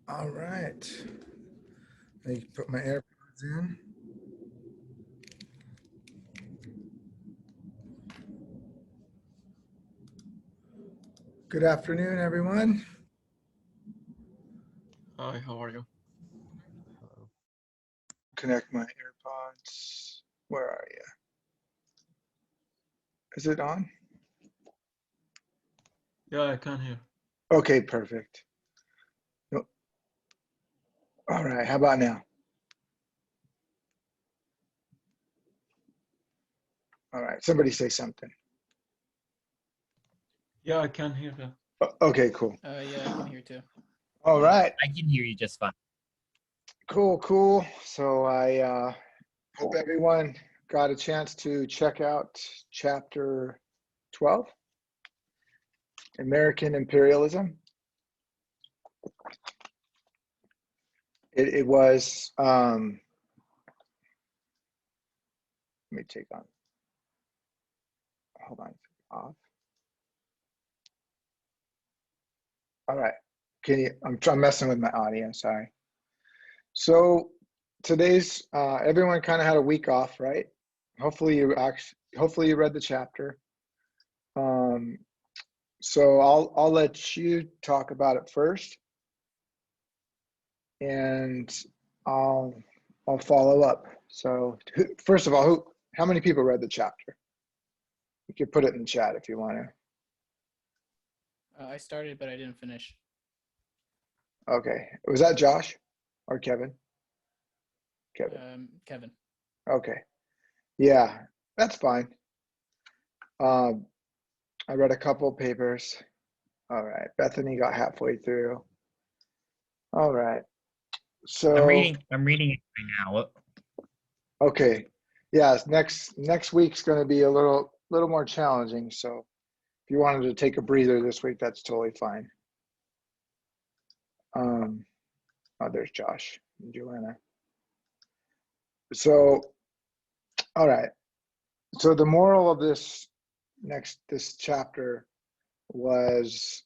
All right. Let me put my AirPods in. Good afternoon, everyone. Hi, how are you? Connect my AirPods. Where are you? Is it on? Yeah, I can hear. Okay, perfect. No. All right, how about now? All right, somebody say something. Yeah, I can hear that. Okay, cool. Yeah, I can hear too. All right, I can hear you just fine. cool. So I hope everyone got a chance to check out chapter 12, American Imperialism. It was, let me take on, hold on, off. All right, I'm messing with my audio, sorry. So today's, everyone kind of had a week off, right? Hopefully you read the chapter. So I'll let you talk about it first, and I'll follow up. So first of all, how many people read the chapter? You could put it in the chat if you want to. I started, but I didn't finish. Okay, was that Josh or Kevin? Kevin. Okay, yeah, that's fine. I read a couple papers. All right, Bethany got halfway through. All right, so I'm reading it right now. okay, yeah, next week's going to be a little more challenging. So if you wanted to take a breather this week, that's totally fine. Oh, there's Josh and Joanna. So, all right. So the moral of this chapter was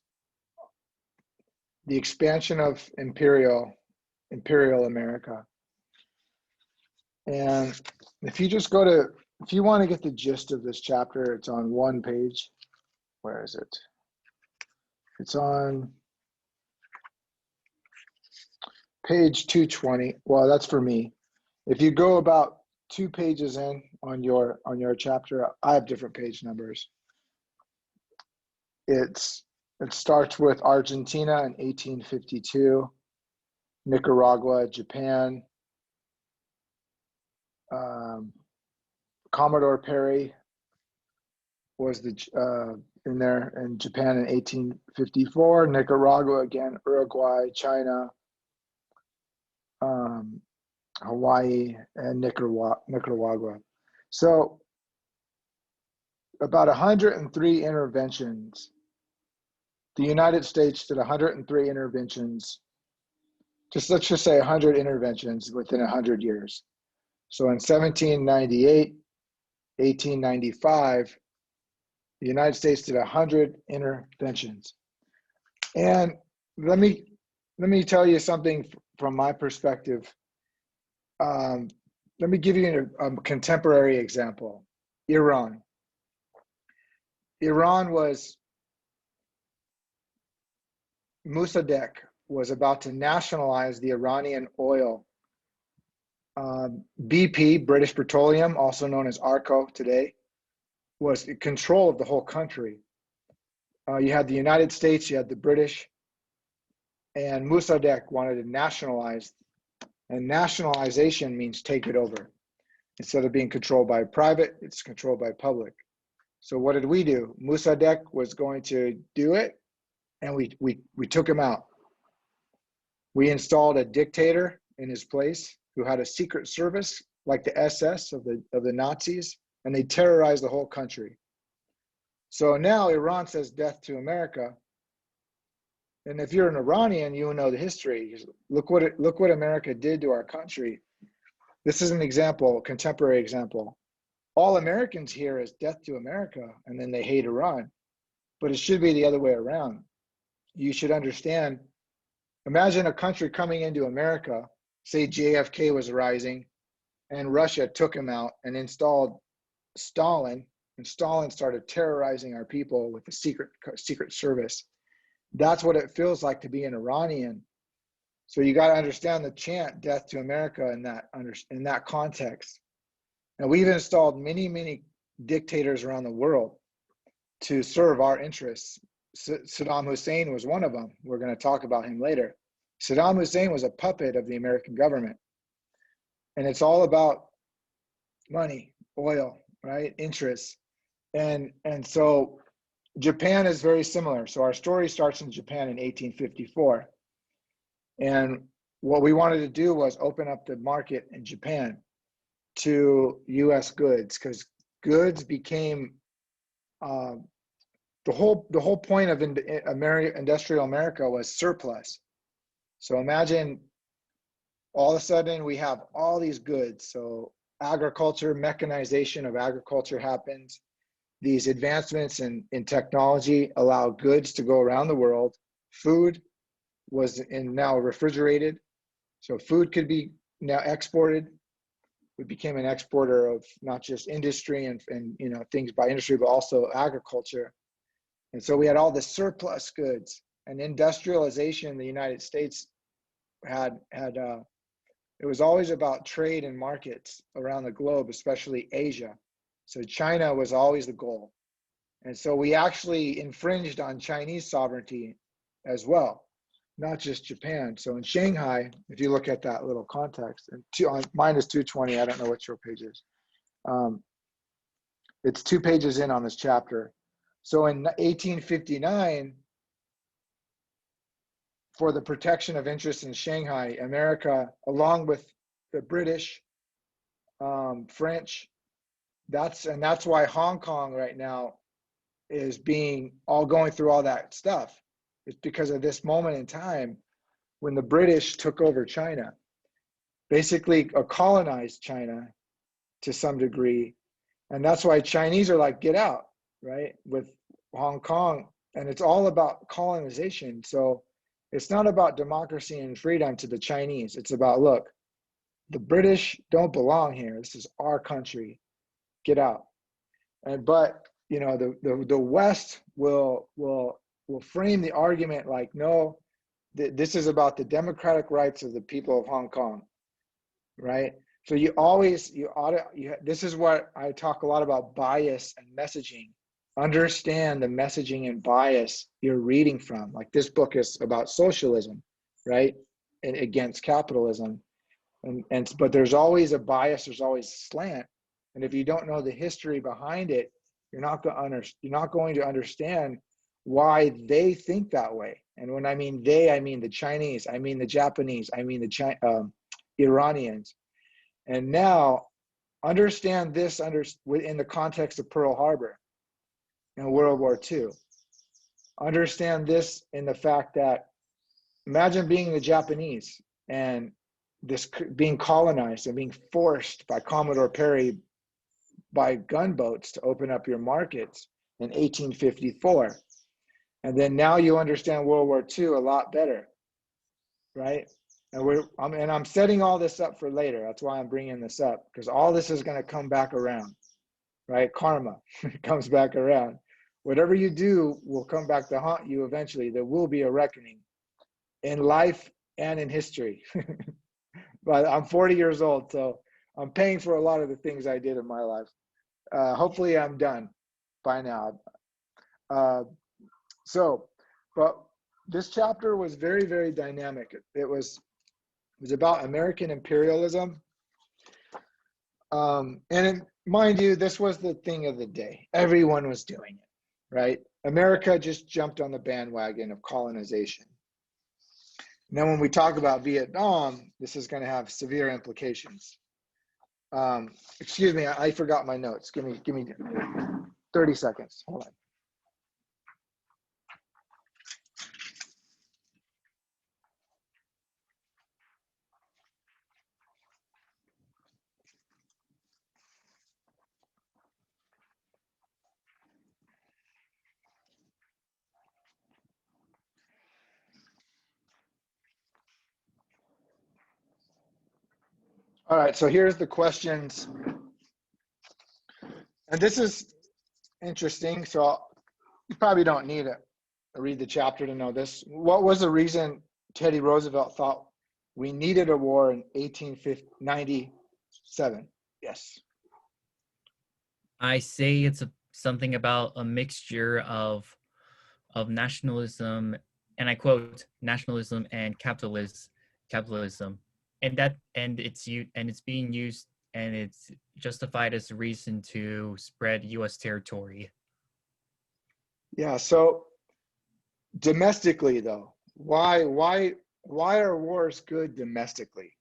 the expansion of imperial America. And if you want to get the gist of this chapter, it's on one page. Where is it? It's on page 220. Well, that's for me. If you go about 2 pages in on your chapter, I have different page numbers. It starts with Argentina in 1852, Nicaragua, Japan, Commodore Perry was in there in Japan in 1854, Nicaragua again, Uruguay, China, Hawaii, and Nicaragua. So about 103 interventions. The United States did 103 interventions. Let's just say 100 interventions within 100 years. So in 1798, 1895, the United States did 100 interventions. And let me tell you something from my perspective. Let me give you a contemporary example. Iran was, Mossadegh was about to nationalize the Iranian oil. BP, British Petroleum, also known as ARCO today, was in control of the whole country. You had the United States, you had the British, and Mossadegh wanted to nationalize, and nationalization means take it over. Instead of being controlled by private, it's controlled by public. So what did we do? Mossadegh was going to do it, and we took him out. We installed a dictator in his place who had a secret service like the SS of the Nazis, and they terrorized the whole country. So now Iran says death to America. And if you're an Iranian, you will know the history. Look what America did to our country. This is an example, contemporary example. All Americans hear is death to America, and then they hate Iran. But it should be the other way around. You should understand Imagine a country coming into America, say JFK was rising, and Russia took him out and installed Stalin, and Stalin started terrorizing our people with the secret service. That's what it feels like to be an Iranian. So you got to understand the chant "Death to America" in that context. And we've installed many dictators around the world to serve our interests. Saddam Hussein was one of them. We're going to talk about him later. Saddam Hussein was a puppet of the American government. And it's all about money, oil, right? Interests. And so Japan is very similar. So our story starts in Japan in 1854. And what we wanted to do was open up the market in Japan to US goods, because goods became the whole point of industrial America was surplus. So imagine all of a sudden we have all these goods. So agriculture, mechanization of agriculture happens. These advancements in technology allow goods to go around the world. Food was now refrigerated. So food could be now exported. We became an exporter of not just industry and things by industry, but also agriculture. And so we had all the surplus goods, and industrialization in the United States it was always about trade and markets around the globe, especially Asia. So China was always the goal. And so we actually infringed on Chinese sovereignty as well, not just Japan. So in Shanghai, if you look at that little context, and mine is 220, I don't know what your page is. It's 2 pages in on this chapter. So in 1859, for the protection of interests in Shanghai, America, along with the British, French, that's why Hong Kong right now is going through all that stuff. It's because of this moment in time when the British took over China, basically colonized China to some degree. And that's why Chinese are like, get out, right? With Hong Kong. And it's all about colonization. So it's not about democracy and freedom to the Chinese. It's about, look, the British don't belong here. This is our country. Get out. But the West will frame the argument like, no, this is about the democratic rights of the people of Hong Kong, right? So this is what I talk a lot about, bias and messaging. Understand the messaging and bias you're reading from. Like this book is about socialism, right? And against capitalism. But there's always a bias, there's always a slant. And if you don't know the history behind it, you're not going to understand why they think that way. And when I mean they, I mean the Chinese, I mean the Japanese, I mean the Iranians. And now understand this in the context of Pearl Harbor and World War II. Understand this in the fact that imagine being the Japanese and this being colonized and being forced by Commodore Perry by gunboats to open up your markets in 1854. And then now you understand World War II a lot better, right? And I'm setting all this up for later. That's why I'm bringing this up, because all this is going to come back around, right? Karma comes back around. Whatever you do will come back to haunt you eventually. There will be a reckoning in life and in history. But I'm 40 years old, so I'm paying for a lot of the things I did in my life. Hopefully I'm done by now. But this chapter was very, very dynamic. It was about American imperialism. Mind you, this was the thing of the day. Everyone was doing it, right? America just jumped on the bandwagon of colonization. Now, when we talk about Vietnam, this is going to have severe implications. Excuse me, I forgot my notes. Give me 30 seconds. Hold on. All right, so here's the questions. And this is interesting. So you probably don't need to read the chapter to know this. What was the reason Teddy Roosevelt thought we needed a war in 1897? Yes. I say it's something about a mixture of nationalism, and I quote, nationalism and capitalism, and it's being used, and it's justified as a reason to spread U.S. territory. Yeah. So domestically, though, why are wars good domestically?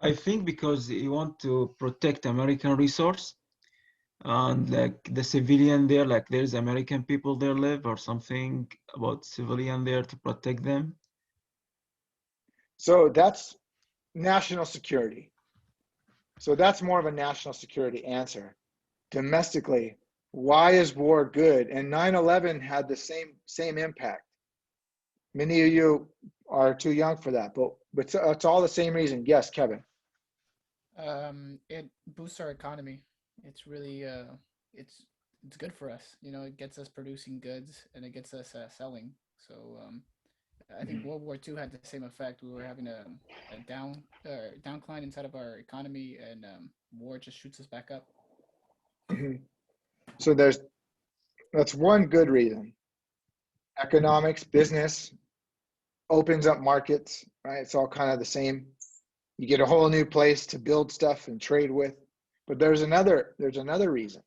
I think because you want to protect American resource and like the civilian there, like there's American people there live or something about civilian there to protect them. So that's national security. So that's more of a national security answer. Domestically, why is war good? And 9/11 had the same impact. Many of you are too young for that, but it's all the same reason. Yes, Kevin. It boosts our economy. It's really it's good for us. You know, it gets us producing goods and it gets us selling. So I think World War II had the same effect. We were having a downcline inside of our economy, and war just shoots us back up. So that's one good reason. Economics, business opens up markets, right? It's all kind of the same. You get a whole new place to build stuff and trade with. But there's another reason.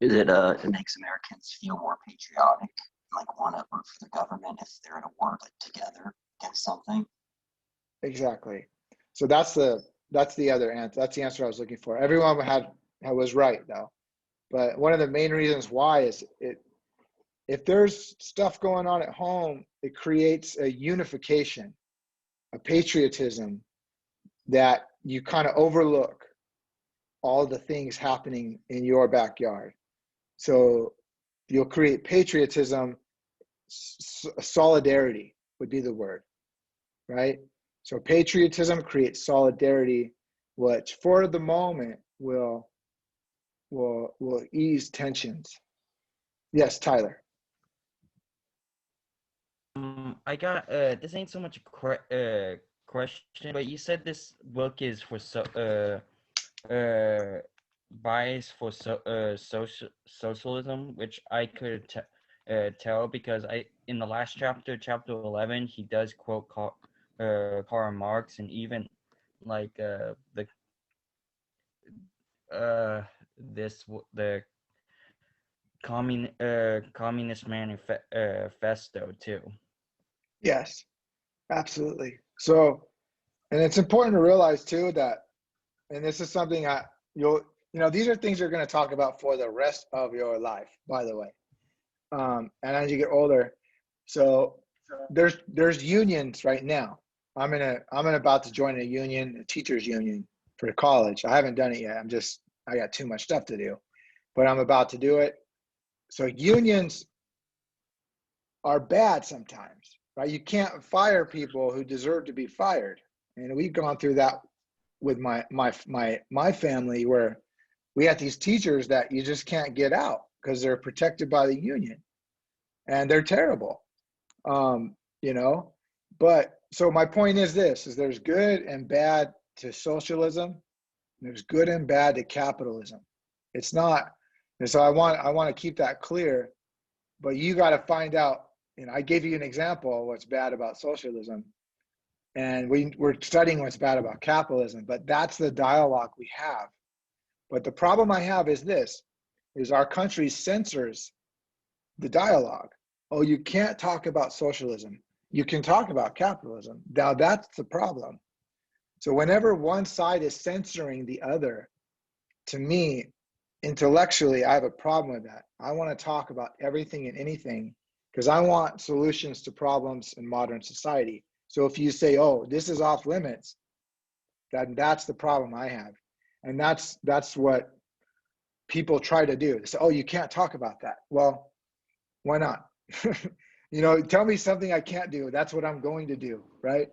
Is it it makes Americans feel more patriotic, like want to work for the government if they're in a war like together against something? Exactly. So that's the other answer. That's the answer I was looking for. Everyone was right though. But one of the main reasons why is if there's stuff going on at home, it creates a unification, a patriotism that you kind of overlook all the things happening in your backyard. So you'll create patriotism, solidarity would be the word, right? So patriotism creates solidarity, which for the moment will ease tensions. Yes, Tyler. I got this ain't so much a question, but you said this book is for bias for socialism, which I could tell because in the last chapter, chapter 11, he does quote Karl Marx, and even like the Communist Manifesto too. Yes, absolutely. So, and it's important to realize too that, and this is something these are things you're going to talk about for the rest of your life, by the way. And as you get older, so there's unions right now. I'm about to join a union, a teachers union for college. I haven't done it yet. I got too much stuff to do, but I'm about to do it. So unions are bad sometimes, right? You can't fire people who deserve to be fired. And we've gone through that with my family, where we had these teachers that you just can't get out because they're protected by the union, and they're terrible. But so my point is this: is there's good and bad to socialism, there's good and bad to capitalism. It's not, and so I want to keep that clear. But you got to find out. I gave you an example of what's bad about socialism, and we're studying what's bad about capitalism. But that's the dialogue we have. But the problem I have is this: is our country censors the dialogue. Oh, you can't talk about socialism. You can talk about capitalism. Now that's the problem. So whenever one side is censoring the other, to me, intellectually, I have a problem with that. I want to talk about everything and anything because I want solutions to problems in modern society. So if you say, oh, this is off limits, then that's the problem I have. And that's what people try to do. They say, oh, you can't talk about that. Well, why not? Tell me something I can't do. That's what I'm going to do, right?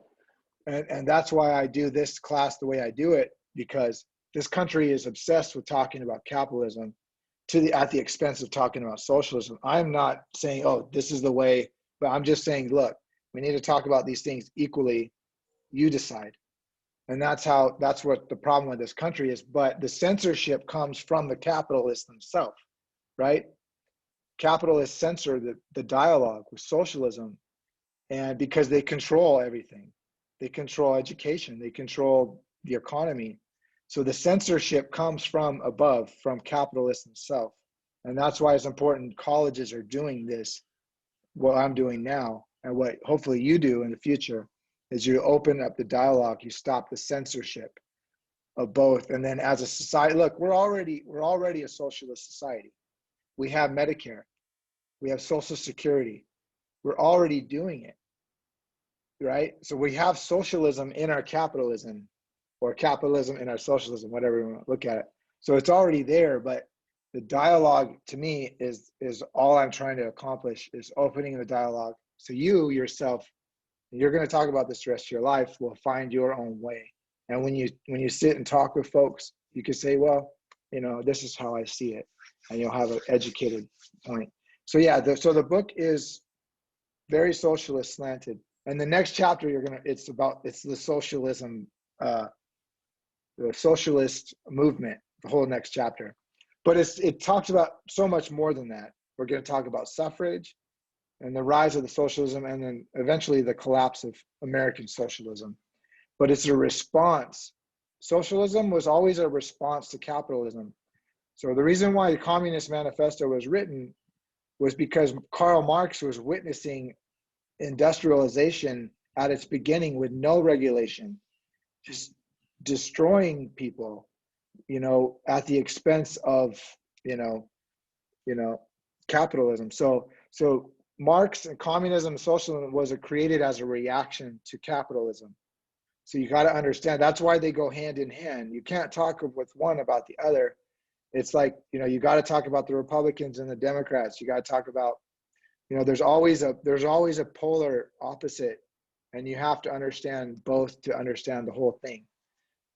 And that's why I do this class the way I do it, because this country is obsessed with talking about capitalism at the expense of talking about socialism. I'm not saying, oh, this is the way, but I'm just saying, look, we need to talk about these things equally. You decide. And that's what the problem with this country is. But the censorship comes from the capitalists themselves, right? Capitalists censor the dialogue with socialism, and because they control everything. They control education, they control the economy. So the censorship comes from above, from capitalists themselves. And that's why it's important colleges are doing this, what I'm doing now, and what hopefully you do in the future, is you open up the dialogue, you stop the censorship of both. And then as a society, look, we're already a socialist society. We have Medicare, we have Social Security. We're already doing it, right? So we have socialism in our capitalism, or capitalism in our socialism, whatever you want to look at it. So it's already there, but the dialogue to me is all I'm trying to accomplish, is opening the dialogue. So you yourself, you're going to talk about this the rest of your life, will find your own way. And when you sit and talk with folks, you can say, well, this is how I see it, and you'll have an educated point. So yeah, so the book is very socialist slanted. And the next chapter it's the socialism, the socialist movement, the whole next chapter. But it talks about so much more than that. We're going to talk about suffrage and the rise of the socialism, and then eventually the collapse of American socialism. But it's a response. Socialism was always a response to capitalism. So the reason why the Communist Manifesto was written was because Karl Marx was witnessing industrialization at its beginning with no regulation, just destroying people, at the expense of, capitalism. So Marx and communism and socialism was created as a reaction to capitalism. So you got to understand, that's why they go hand in hand. You can't talk with one about the other. It's like, you got to talk about the Republicans and the Democrats. You got to talk about, there's always a polar opposite, and you have to understand both to understand the whole thing.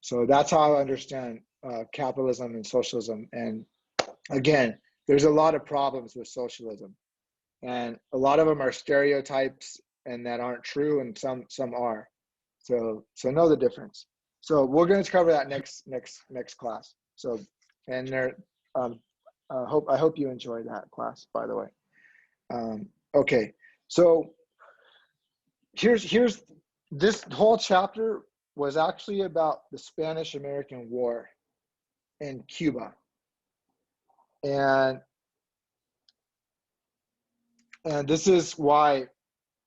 So that's how I understand capitalism and socialism. And again, there's a lot of problems with socialism, and a lot of them are stereotypes and that aren't true, and some are. So know the difference. So we're going to cover that next class. So, and there, I hope you enjoy that class, by the way. Okay, so here's this whole chapter was actually about the Spanish-American War in Cuba, and this is why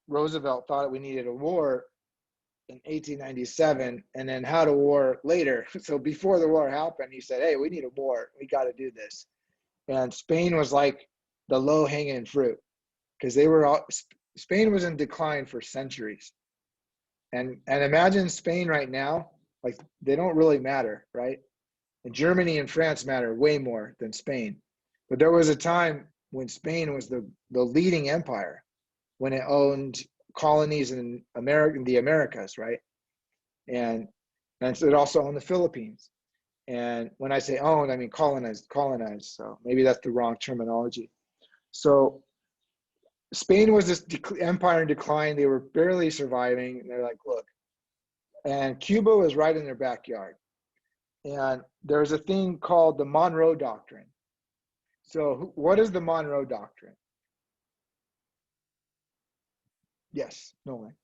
Roosevelt thought we needed a war in 1897, and then had a war later. So before the war happened, he said, hey, we need a war, we got to do this. And Spain was like the low-hanging fruit, because Spain was in decline for centuries. And imagine Spain right now, like, they don't really matter, right? And Germany and France matter way more than Spain. But there was a time when Spain was the leading empire, when it owned colonies in the Americas, right? And so it also owned the Philippines. And when I say owned, I mean colonized. So maybe that's the wrong terminology. So Spain was this empire in decline. They were barely surviving. And they're like, look, and Cuba was right in their backyard. And there's a thing called the Monroe Doctrine. So what is the Monroe Doctrine? Yes, Nolan.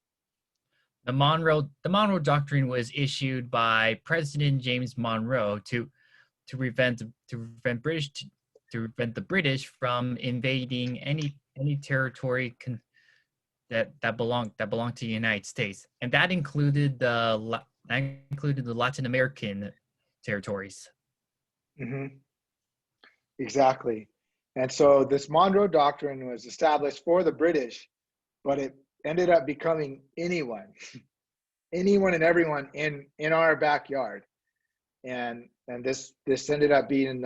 The Monroe Doctrine was issued by President James Monroe to prevent the British from invading any territory that belonged to the United States, and that included the Latin American territories. Mm-hmm. Exactly. And so this Monroe Doctrine was established for the British, but it ended up becoming anyone and everyone in our backyard. And this ended up being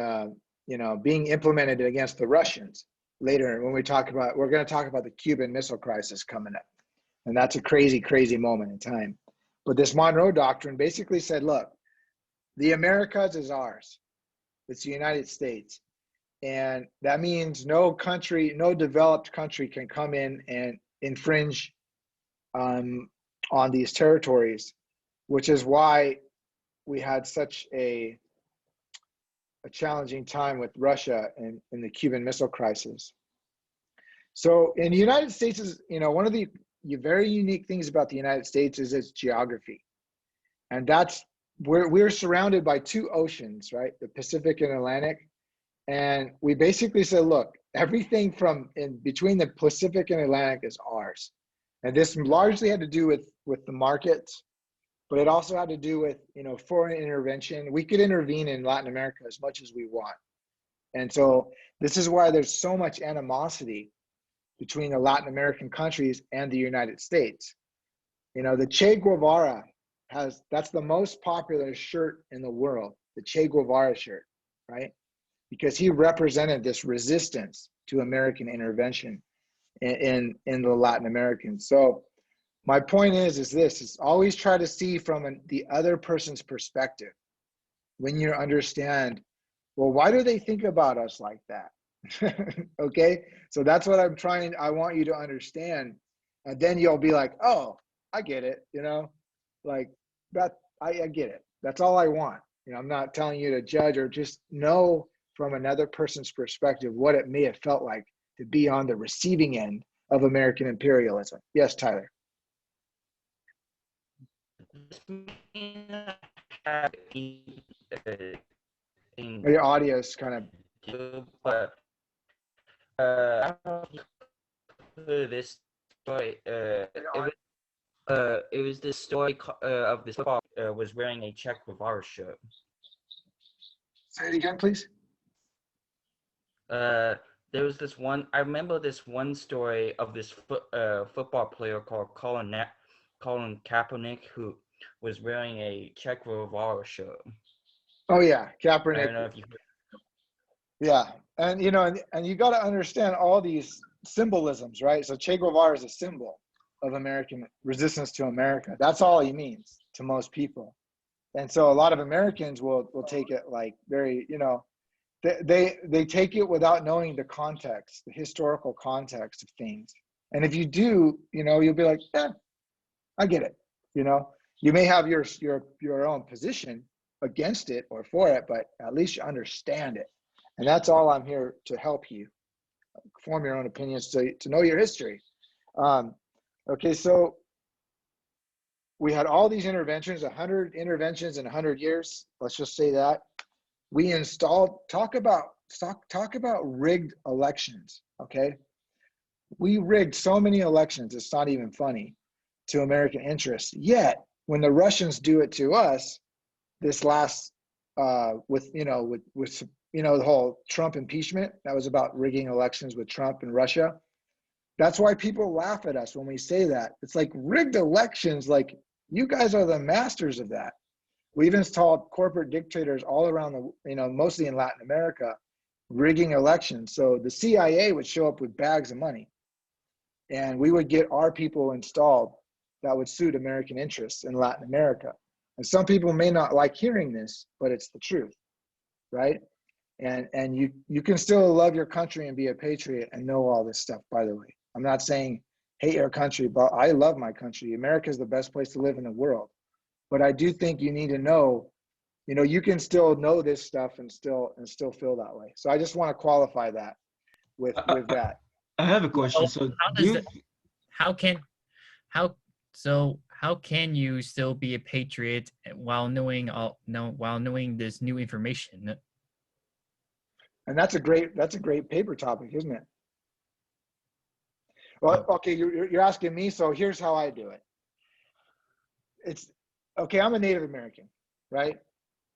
being implemented against the Russians later. When we're going to talk about the Cuban Missile Crisis coming up, and that's a crazy moment in time. But this Monroe Doctrine basically said, look, the Americas is ours. It's the United States. And that means no country, no developed country can come in and infringe on these territories, which is why we had such a challenging time with Russia in the Cuban Missile Crisis. So in the United States is, one of the very unique things about the United States is its geography. And that's, we're surrounded by two oceans, right? The Pacific and Atlantic. And we basically said, look, everything from in between the Pacific and Atlantic is ours. And this largely had to do with the markets, but it also had to do with, foreign intervention. We could intervene in Latin America as much as we want. And so this is why there's so much animosity between the Latin American countries and the United States. The Che Guevara that's the most popular shirt in the world, the Che Guevara shirt, right? Because he represented this resistance to American intervention in the Latin Americans. So my point is this, is always try to see from the other person's perspective when you understand, well, why do they think about us like that? Okay, so that's what I want you to understand. And then you'll be like, oh, I get it, like that, I get it. That's all I want. I'm not telling you to judge, or just know from another person's perspective what it may have felt like to be on the receiving end of American imperialism. Yes, Tyler. Your audio is kind of. But I don't know if you heard this story. It was this story of this football was wearing a Che Guevara shirt. Say it again, please. There was this one. I remember this one story of this football player called Colin Kaepernick, who was wearing a Che Guevara shirt. Oh yeah, Kaepernick. I don't know if you. Yeah, and and you got to understand all these symbolisms, right? So Che Guevara is a symbol of American resistance to America. That's all he means to most people. And so a lot of Americans will take it like very, they take it without knowing the context, the historical context of things. And if you do, you'll be like, yeah, I get it. You may have your own position against it or for it, but at least you understand it. And that's all I'm here to help you form your own opinions, to know your history. Okay, so we had all these interventions, 100 interventions in 100 years. Let's just say that. We installed, talk about rigged elections, okay? We rigged so many elections, it's not even funny, to American interests. Yet, when the Russians do it to us, this last, with the whole Trump impeachment, that was about rigging elections with Trump and Russia. That's why people laugh at us when we say that. It's like rigged elections, like you guys are the masters of that. We've installed corporate dictators all around mostly in Latin America, rigging elections. So the CIA would show up with bags of money and we would get our people installed that would suit American interests in Latin America. And some people may not like hearing this, but it's the truth, right? And you can still love your country and be a patriot and know all this stuff, by the way. I'm not saying hate your country, but I love my country. America is the best place to live in the world. But I do think you need to know, you can still know this stuff and still feel that way. So I just want to qualify that with that. I have a question. So how can you still be a patriot while knowing this new information? And that's a great paper topic, isn't it? Well, okay, you're asking me, so here's how I do it. It's okay, I'm a Native American, right?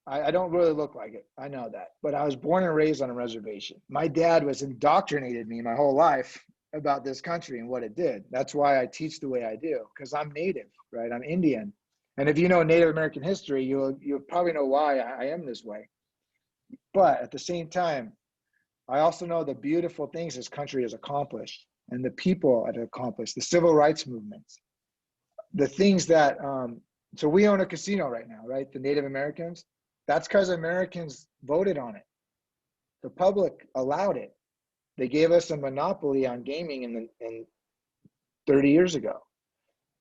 I don't really look like it. I know that. But I was born and raised on a reservation. My dad was indoctrinated me my whole life about this country and what it did. That's why I teach the way I do, because I'm Native, right? I'm Indian. And if you know Native American history, you'll probably know why I am this way. But at the same time, I also know the beautiful things this country has accomplished and the people have accomplished, the civil rights movements, the things that So we own a casino right now, right? The Native Americans. That's because Americans voted on it. The public allowed it. They gave us a monopoly on gaming in 30 years ago,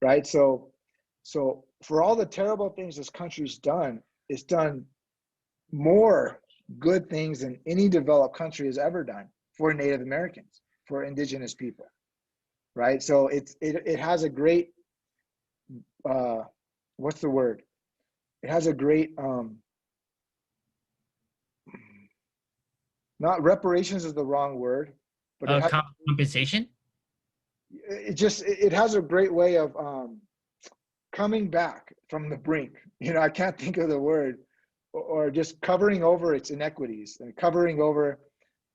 right? So for all the terrible things this country's done, it's done more good things than any developed country has ever done for Native Americans, for indigenous people, right? So it has a great what's the word? It has a great not reparations is the wrong word, but it has, Compensation. it has a great way of coming back from the brink. You know, I can't think of the word, or just covering over its inequities and covering over,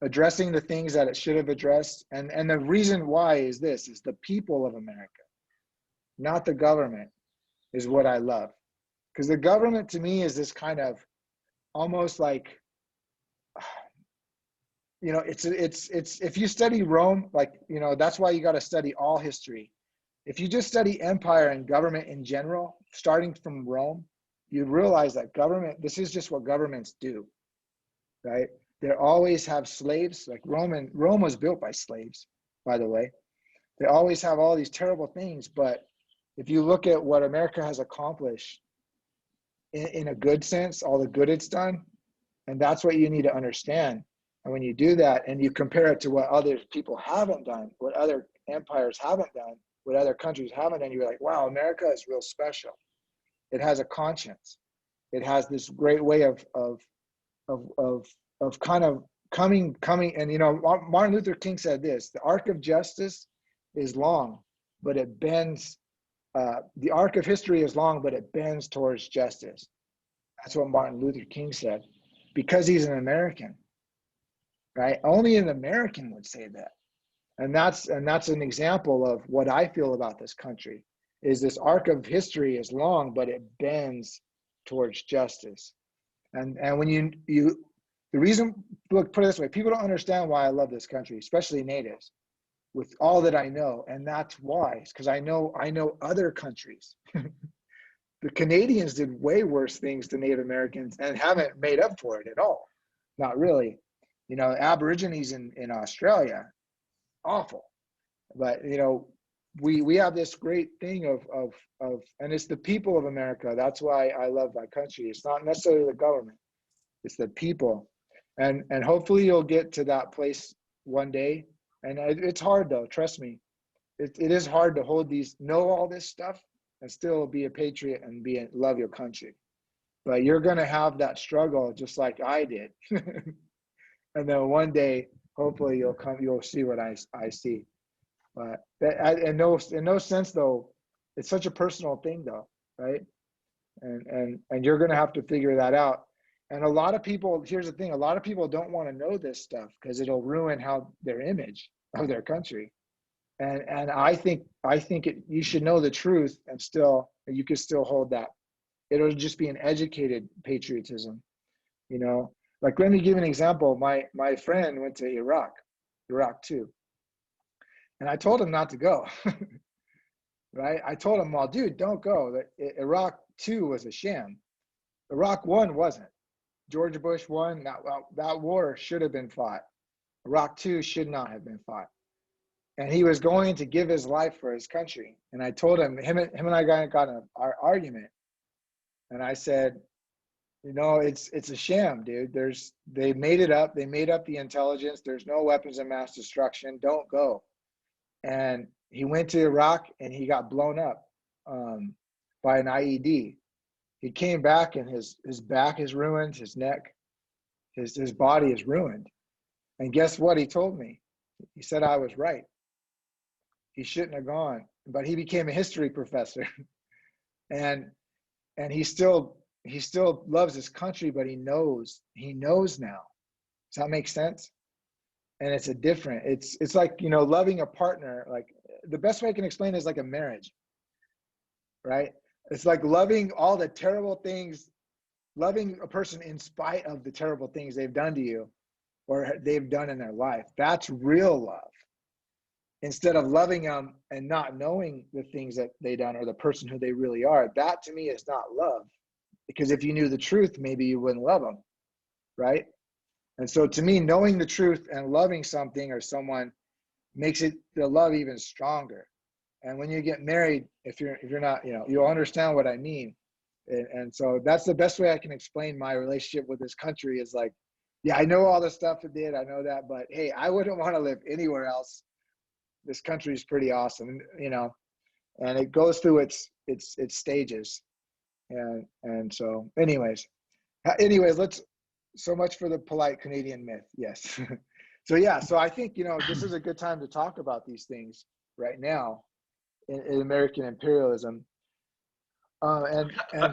addressing the things that it should have addressed. And the reason why is this, is the people of America, not the government, is what I love. Because the government to me is this kind of almost like, you know, it's if you study Rome, like, you know, that's why you got to study all history. If you just study empire and government in general, starting from Rome, you realize that government, this is just what governments do, right? They always have slaves. Like Rome was built by slaves, by the way. They always have all these terrible things. But if you look at what America has accomplished in a good sense, all the good it's done, and that's what you need to understand. And when you do that and you compare it to what other people haven't done, what other empires haven't done, what other countries haven't done, you're like, wow, America is real special. It has a conscience. It has this great way of kind of coming. And, you know, Martin Luther King said this: the arc of justice is long, but it bends. The arc of history is long, but it bends towards justice. That's what Martin Luther King said, because he's an American, right? Only an American would say that. And that's an example of what I feel about this country, is this arc of history is long, but it bends towards justice. And when you the reason, look, put it this way, people don't understand why I love this country, especially natives, with all that I know. And that's why, it's because I know other countries. The Canadians did way worse things to Native Americans and haven't made up for it at all. Not really. You know, Aborigines in Australia, awful. But, you know, we have this great thing of and it's the people of America. That's why I love my country. It's not necessarily the government, it's the people. And hopefully you'll get to that place one day. And it's hard though, trust me. It is hard to know all this stuff and still be a patriot and love your country. But you're gonna have that struggle just like I did. And then one day, hopefully you'll see what I see. But in no sense though, it's such a personal thing though, right? And you're gonna have to figure that out. And a lot of people, here's the thing, a lot of people don't want to know this stuff because it'll ruin their image of their country. And I think you should know the truth and you can still hold that. It'll just be an educated patriotism, you know. Like, let me give an example. My friend went to Iraq too. And I told him not to go, right? I told him, well, dude, don't go. Iraq 2 was a sham. Iraq 1 wasn't. George Bush won. That war should have been fought. Iraq 2 should not have been fought. And he was going to give his life for his country. And I told him and I got an argument. And I said, you know, it's a sham, dude. They made it up. They made up the intelligence. There's no weapons of mass destruction. Don't go. And he went to Iraq and he got blown up by an IED. He came back and his back is ruined, his neck, his body is ruined. And guess what he told me? He said I was right. He shouldn't have gone, but he became a history professor. and he still loves his country, but he knows now. Does that make sense? And it's like, you know, loving a partner. Like, the best way I can explain it is like a marriage, right? It's like loving all the terrible things, loving a person in spite of the terrible things they've done to you or they've done in their life. That's real love. instead of loving them and not knowing the things that they done or the person who they really are, that to me is not love. Because if you knew the truth, maybe you wouldn't love them, right? And so to me, knowing the truth and loving something or someone makes it the love even stronger. And when you get married, if you're not, you'll understand what I mean. And so that's the best way I can explain my relationship with this country is like, yeah, I know all the stuff it did, I know that, but hey, I wouldn't want to live anywhere else. This country is pretty awesome, and it goes through its stages. And so anyways, let's, so much for the polite Canadian myth. Yes. So yeah, so I think, this is a good time to talk about these things right now in American imperialism. I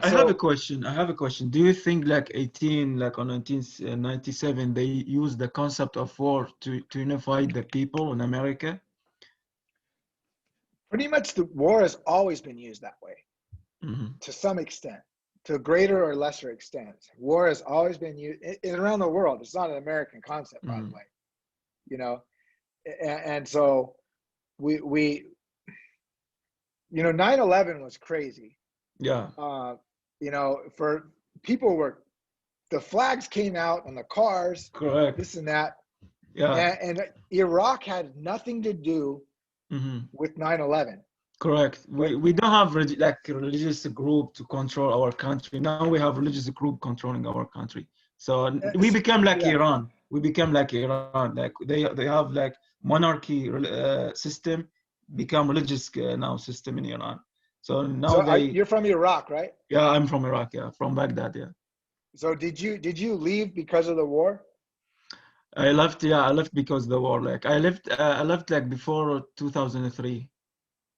have a question. Do you think like on 1997, they used the concept of war to unify the people in America? Pretty much the war has always been used that way, to some extent, to a greater or lesser extent. War has always been used around the world. It's not an American concept, by the way, and so we 9/11 was crazy. Yeah. For people the flags came out on the cars, correct, this and that. Yeah. And Iraq had nothing to do with 9/11. Correct. We don't have like a religious group to control our country. Now we have religious group controlling our country. So we become like Iran. We become like Iran. Like they have like monarchy system, become religious now system in Iran. So now you're from Iraq, right? Yeah, I'm from Iraq. Yeah, from Baghdad. Yeah. So did you leave because of the war? I left. Yeah, I left because of the war. Like I left like before 2003.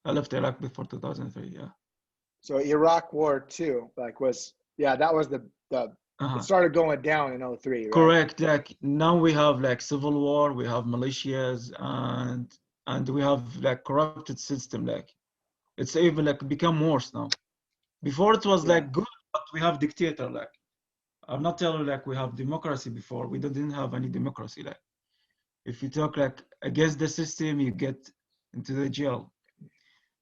I left Iraq before 2003. Yeah. So Iraq War too, that was the it started going down in 2003, right? Correct. Like now we have like civil war, we have militias, and we have like corrupted system. Like it's even like become worse now. Before it was like good, but we have dictator. Like I'm not telling you like we have democracy before. We didn't have any democracy. Like if you talk like against the system, you get into the jail.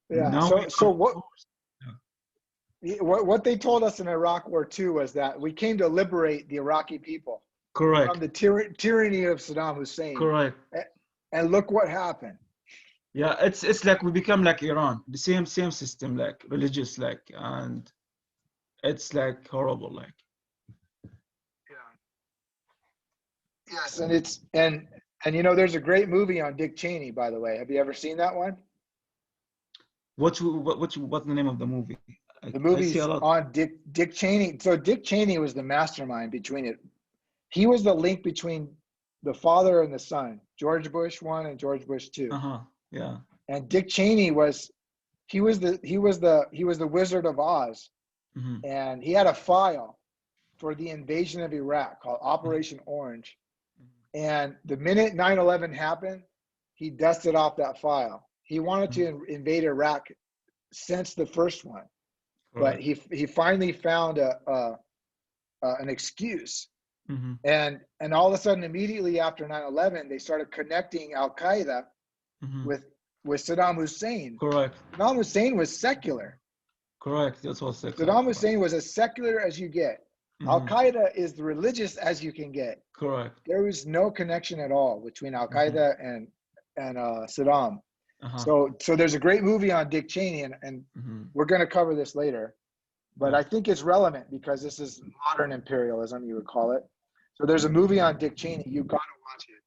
Yeah. Now so what they told us in Iraq War II was that we came to liberate the Iraqi people. Correct. From the tyranny of Saddam Hussein. Correct. And look what happened. Yeah, it's like we become like Iran, the same system, like religious, like, and it's like horrible, like. Yeah. Yes, and there's a great movie on Dick Cheney, by the way. Have you ever seen that one? What's the name of the movie? The movie's on Dick Cheney. So Dick Cheney was the mastermind between it. He was the link between the father and the son, George Bush 1 and George Bush 2. Yeah. And Dick Cheney was the Wizard of Oz. And he had a file for the invasion of Iraq called Operation Orange. And the minute 9/11 happened, he dusted off that file. He wanted to invade Iraq since the first one. But he finally found an excuse. And all of a sudden, immediately after 9/11, they started connecting Al Qaeda with Saddam Hussein. Correct. Saddam Hussein was secular. Correct. That's what Saddam Hussein was as secular as you get. Al Qaeda is the religious as you can get. Correct. There was no connection at all between Al Qaeda and Saddam. So there's a great movie on Dick Cheney, and we're going to cover this later. But I think it's relevant because this is modern imperialism, you would call it. So there's a movie on Dick Cheney. You've got to watch it.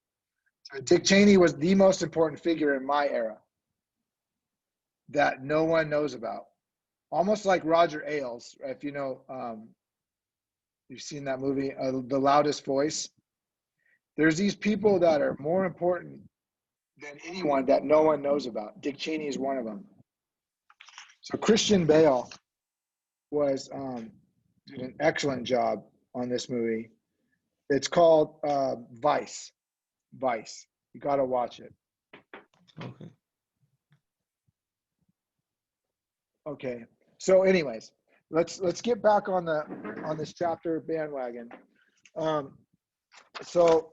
So Dick Cheney was the most important figure in my era that no one knows about. Almost like Roger Ailes, if you know, you've seen that movie, The Loudest Voice. There's these people that are more important than anyone that no one knows about. Dick Cheney is one of them. So Christian Bale did an excellent job on this movie. It's called Vice. Vice. You got to watch it. Okay. So anyways, let's get back on this chapter bandwagon. So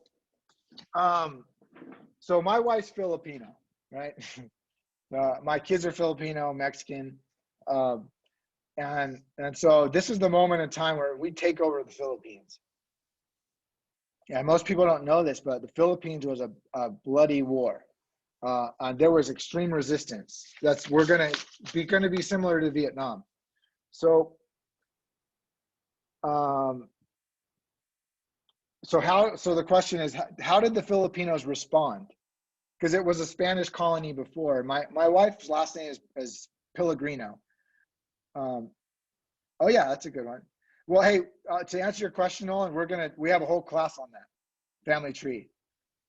my wife's Filipino. right? My kids are Filipino, Mexican, and so this is the moment in time where we take over the Philippines. And most people don't know this, but the Philippines was a bloody war. And there was extreme resistance. We're going to be similar to Vietnam. So, so the question is, how did the Filipinos respond? Because it was a Spanish colony before. My wife's last name is Pellegrino. Oh yeah, that's a good one. Well, hey, to answer your question, Nolan, we have a whole class on that family tree.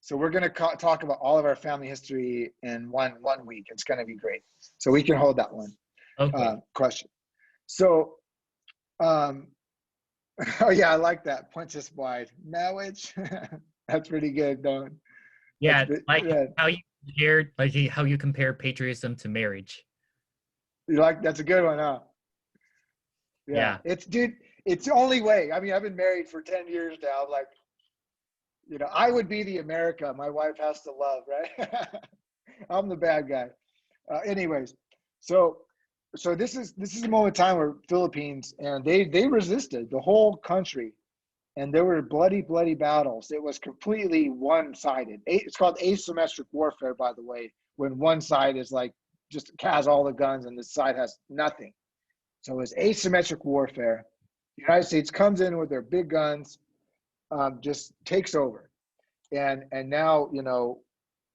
So we're going to talk about all of our family history in one week. It's going to be great. So we can hold that one question. So, oh yeah, I like that. Princess Wide marriage. That's pretty good, Don. Yeah, how you compare patriotism to marriage. That's a good one, huh? Yeah. It's the only way. I mean, I've been married for 10 years now. Like, I would be the America my wife has to love, right? I'm the bad guy. Anyways, so this is a moment in time where Philippines, and they resisted the whole country, and there were bloody battles. It was completely one-sided. It's called asymmetric warfare, by the way, when one side is like just has all the guns and this side has nothing. So it's asymmetric warfare. The United States comes in with their big guns, just takes over. And now,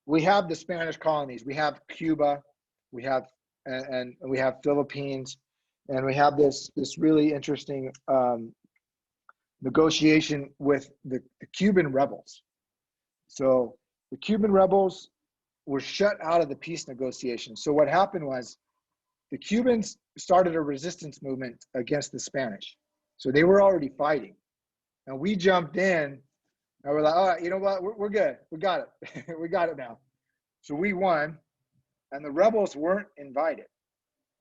we have the Spanish colonies. We have Cuba, we have and we have Philippines, and we have this really interesting negotiation with the Cuban rebels. So the Cuban rebels were shut out of the peace negotiations. So what happened was the Cubans started a resistance movement against the Spanish. So they were already fighting. And we jumped in and we're like, all right, you know what? We're good. We got it. We got it now. So we won, and the rebels weren't invited.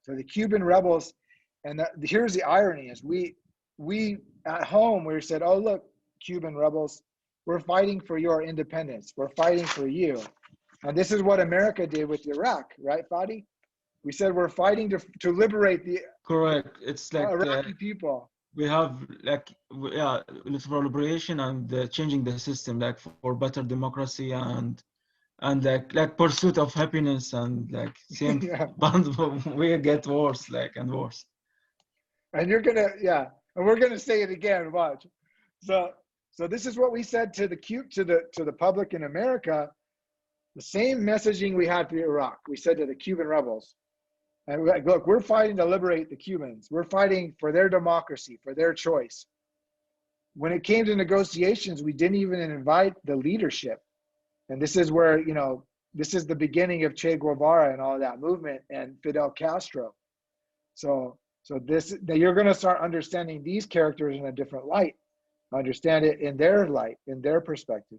So the Cuban rebels, and here's the irony is we at home, we said, oh, look, Cuban rebels, we're fighting for your independence. We're fighting for you. And this is what America did with Iraq, right, Fadi? We said we're fighting to liberate the Correct. It's like Iraqi people. We have for liberation and changing the system, like for better democracy and like pursuit of happiness, and like same but we get worse, and worse. And you're gonna and we're gonna say it again. Watch. So this is what we said to the public in America. The same messaging we had for Iraq. We said to the Cuban rebels, and we're like, look, we're fighting to liberate the Cubans. We're fighting for their democracy, for their choice. When it came to negotiations, we didn't even invite the leadership. And this is where, this is the beginning of Che Guevara and all that movement and Fidel Castro. So you're going to start understanding these characters in a different light, understand it in their light, in their perspective.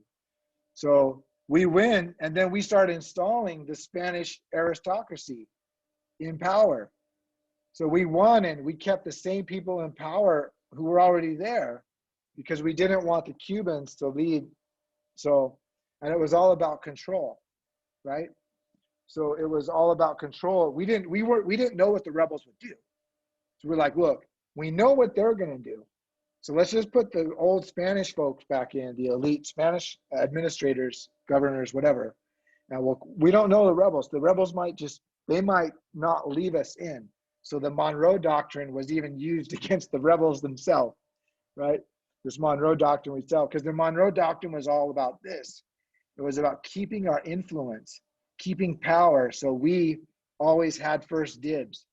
So we win, and then we start installing the Spanish aristocracy in power. So we won, and we kept the same people in power who were already there because we didn't want the Cubans to lead. And it was all about control, right? So it was all about control. We didn't know what the rebels would do. So we're like, look, we know what they're going to do. So let's just put the old Spanish folks back in, the elite Spanish administrators, governors, whatever. Now, we don't know the rebels. The rebels might not leave us in. So the Monroe Doctrine was even used against the rebels themselves, right? This Monroe Doctrine itself, because the Monroe Doctrine was all about this. It was about keeping our influence, keeping power. So we always had first dibs.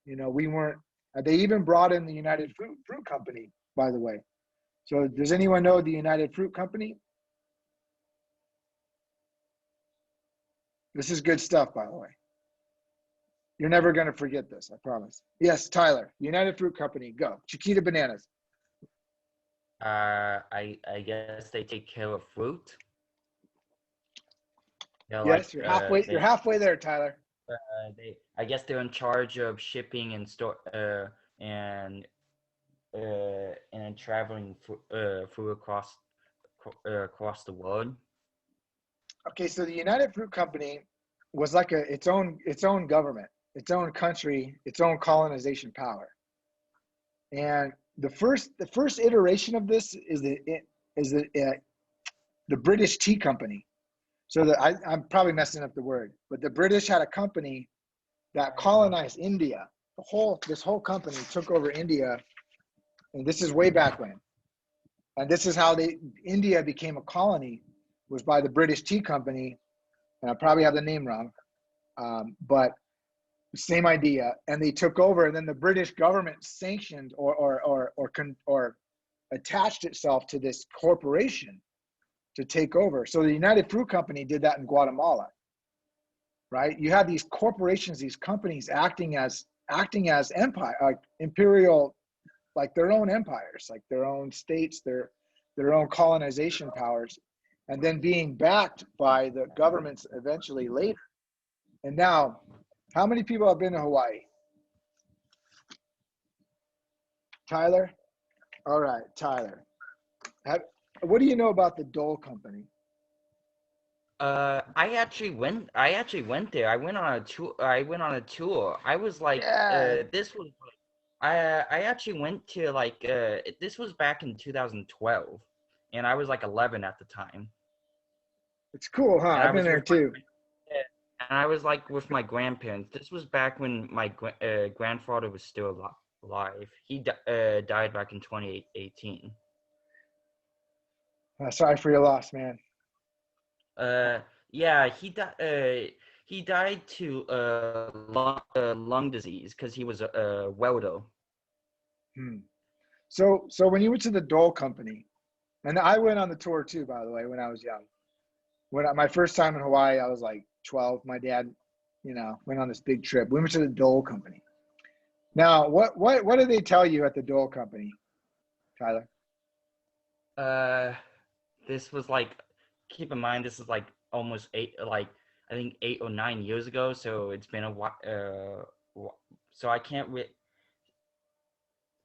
We weren't, they even brought in the United Fruit Company, by the way. So does anyone know the United Fruit Company? This is good stuff, by the way. You're never going to forget this, I promise. Yes, Tyler, United Fruit Company, go. Chiquita Bananas. I guess they take care of fruit. Yes, you're halfway there, Tyler. I guess they're in charge of shipping and store and traveling food across the world. Okay, so the United Fruit Company was like its own government, its own country, its own colonization power. And the first iteration of this is the British Tea Company. So I'm probably messing up the word, but the British had a company that colonized India. This whole company took over India, and this is way back when. And this is how India became a colony, was by the British Tea Company, and I probably have the name wrong, but same idea. And they took over, and then the British government sanctioned or attached itself to this corporation to take over. So the United Fruit Company did that in Guatemala, right? You have these corporations, these companies acting as empire, like imperial, like their own empires, like their own states, their own colonization powers, and then being backed by the governments eventually later. And now, how many people have been to Hawaii? Tyler? All right, Tyler. What do you know about the Dole Company? I actually went there. I went on a tour. I was like, Yeah. this was I actually went to like this was back in 2012, and I was like 11 at the time. It's cool, huh? And I've been there too. And I was like with my grandparents. This was back when my grandfather was still alive. He died back in 2018. Sorry for your loss, man. Yeah, he died to lung disease because he was a welder. So when you went to the Dole Company, and I went on the tour too, by the way, when I was young. My first time in Hawaii, I was like 12. My dad, went on this big trip. We went to the Dole Company. Now, what did they tell you at the Dole Company, Tyler? This was like, keep in mind, this is like almost I think 8 or 9 years ago. So it's been a while. So I can't.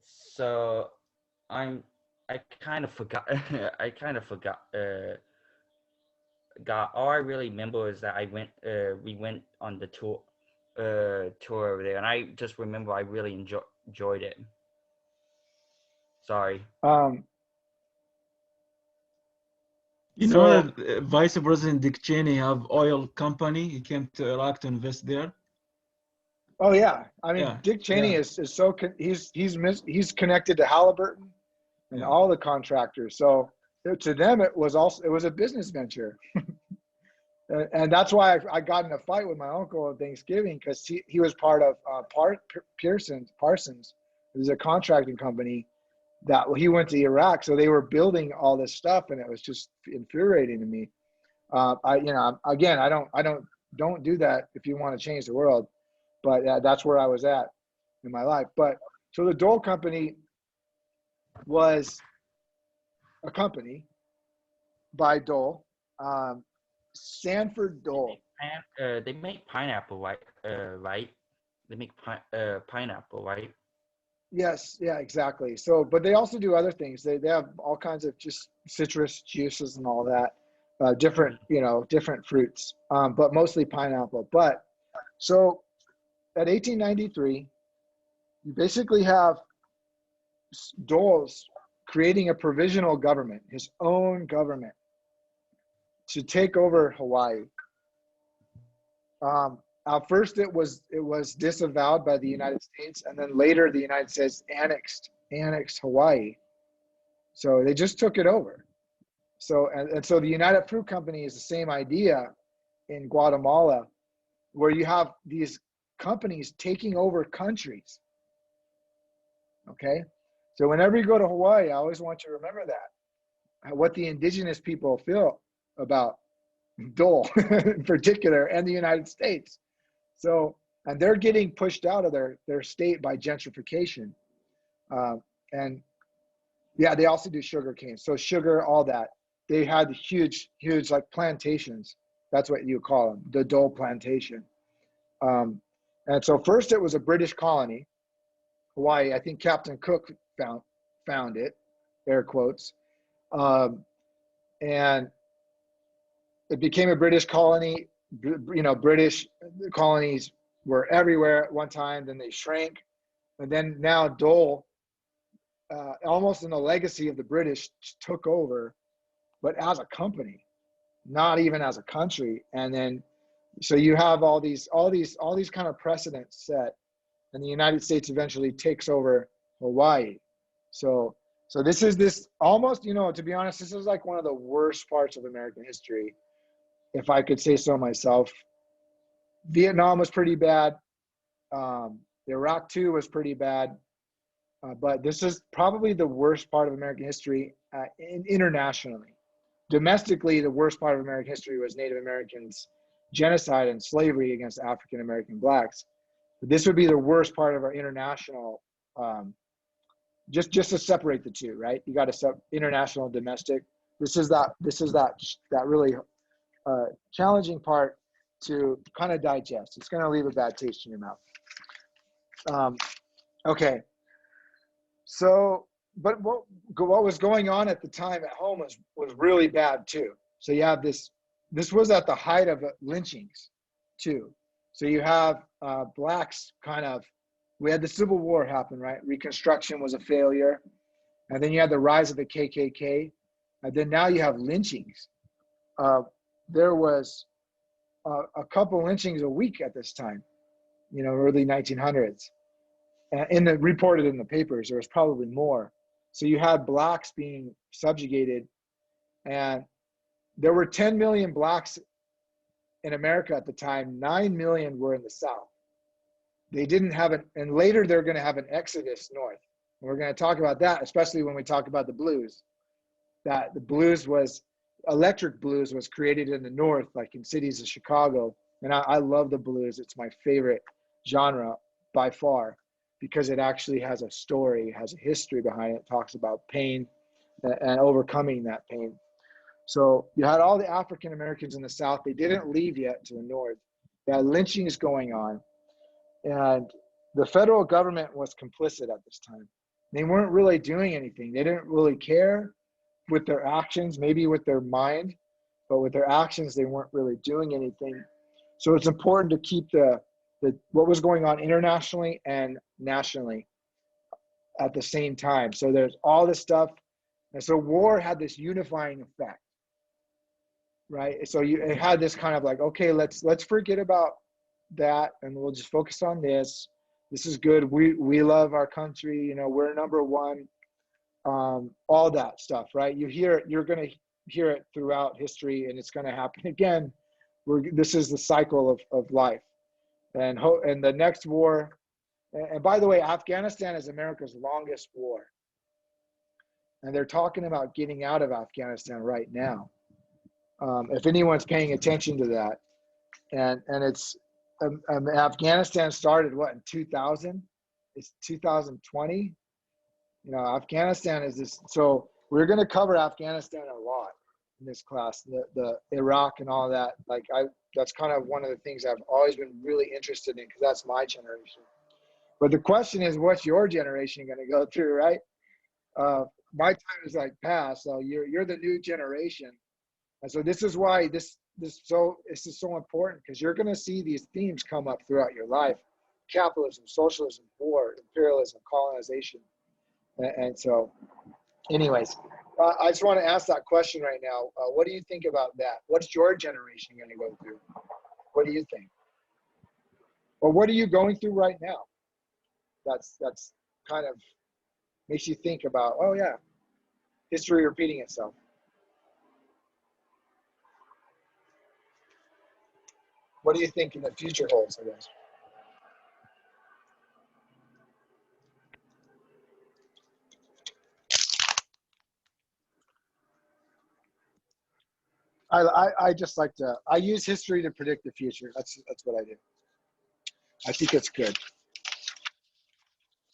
So I kind of forgot. I kind of forgot. All I really remember is that we went on the tour over there, and I just remember I really enjoyed it. Sorry. You know that Vice President Dick Cheney have oil company. He came to Iraq to invest there. Oh yeah, I mean, Yeah. Dick Cheney is so he's connected to Halliburton and all the contractors. So to them, it was a business venture. And that's why I got in a fight with my uncle on Thanksgiving, because he was part of Parsons. It was a contracting company that he went to Iraq. So they were building all this stuff, and it was just infuriating to me. I don't do that if you want to change the world, but that's where I was at in my life. But so the Dole Company was a company by Dole. Sanford Dole. They make pineapple, right? Right? They make pineapple, right? Yes, yeah, exactly. So, but they also do other things. They have all kinds of just citrus juices and all that, different fruits, but mostly pineapple. But so at 1893, you basically have Dole's creating a provisional government, his own government, to take over Hawaii. At first, it was disavowed by the United States, and then later the United States annexed Hawaii. So they just took it over. So and so the United Fruit Company is the same idea in Guatemala, where you have these companies taking over countries. Okay, so whenever you go to Hawaii, I always want you to remember that, what the indigenous people feel about Dole in particular, and the United States. So, and they're getting pushed out of their state by gentrification. And yeah, they also do sugar cane. So sugar, all that. They had huge like plantations. That's what you call them, the Dole plantation. And so first it was a British colony, Hawaii. I think Captain Cook found it, air quotes. And it became a British colony. British colonies were everywhere at one time, then they shrank. And then now Dole, almost in the legacy of the British, took over, but as a company, not even as a country. And then, so you have all these kind of precedents set, and the United States eventually takes over Hawaii. So this almost, to be honest, this is like one of the worst parts of American history, if I could say so myself. Vietnam was pretty bad. Iraq too was pretty bad. But this is probably the worst part of American history internationally. Domestically, the worst part of American history was Native Americans' genocide and slavery against African American blacks. But this would be the worst part of our international, just to separate the two, right? You got to international and domestic. This is that really challenging part to kind of digest. It's going to leave a bad taste in your mouth. Okay. So, but what was going on at the time at home was really bad too. So you have this was at the height of lynchings too. So you have blacks we had the Civil War happen, right? Reconstruction was a failure. And then you had the rise of the KKK. And then now you have lynchings. There was a couple lynchings a week at this time, early 1900s. Reported in the papers, there was probably more. So you had blacks being subjugated, and there were 10 million blacks in America at the time. 9 million were in the South. They didn't have and later they're going to have an exodus north. And we're going to talk about that, especially when we talk about the blues. That the blues electric blues was created in the North, like in cities of Chicago. And I love the blues. It's my favorite genre by far, because it actually has a story, has a history behind it. It talks about pain and overcoming that pain. So you had all the African Americans in the South. They didn't leave yet to the North. They had lynchings going on. And the federal government was complicit at this time. They weren't really doing anything. They didn't really care with their actions, maybe with their mind, but with their actions, they weren't really doing anything. So it's important to keep what was going on internationally and nationally at the same time. So there's all this stuff. And so war had this unifying effect, right? So it had this kind of like, okay, let's forget about that and we'll just focus on this. This is good. We love our country. We're number one. All that stuff, right? You're going to hear it throughout history, and it's going to happen again. This is the cycle of life. And the next war, and by the way, Afghanistan is America's longest war. And they're talking about getting out of Afghanistan right now. If anyone's paying attention to that. And it's, Afghanistan started in 2000? It's 2020. Afghanistan is this, so we're going to cover Afghanistan a lot in this class, the Iraq and all that. That's kind of one of the things I've always been really interested in, because that's my generation. But the question is, what's your generation going to go through, right? My time is past, so you're the new generation. And so this is why this is so important, because you're going to see these themes come up throughout your life: capitalism, socialism, war, imperialism, colonization. And so, anyways, I just want to ask that question right now. What do you think about that? What's your generation going to go through? What do you think? Or what are you going through right now? That's kind of makes you think about, oh yeah, history repeating itself. What do you think in the future holds, I guess? I just like I use history to predict the future. That's what I do. I think it's good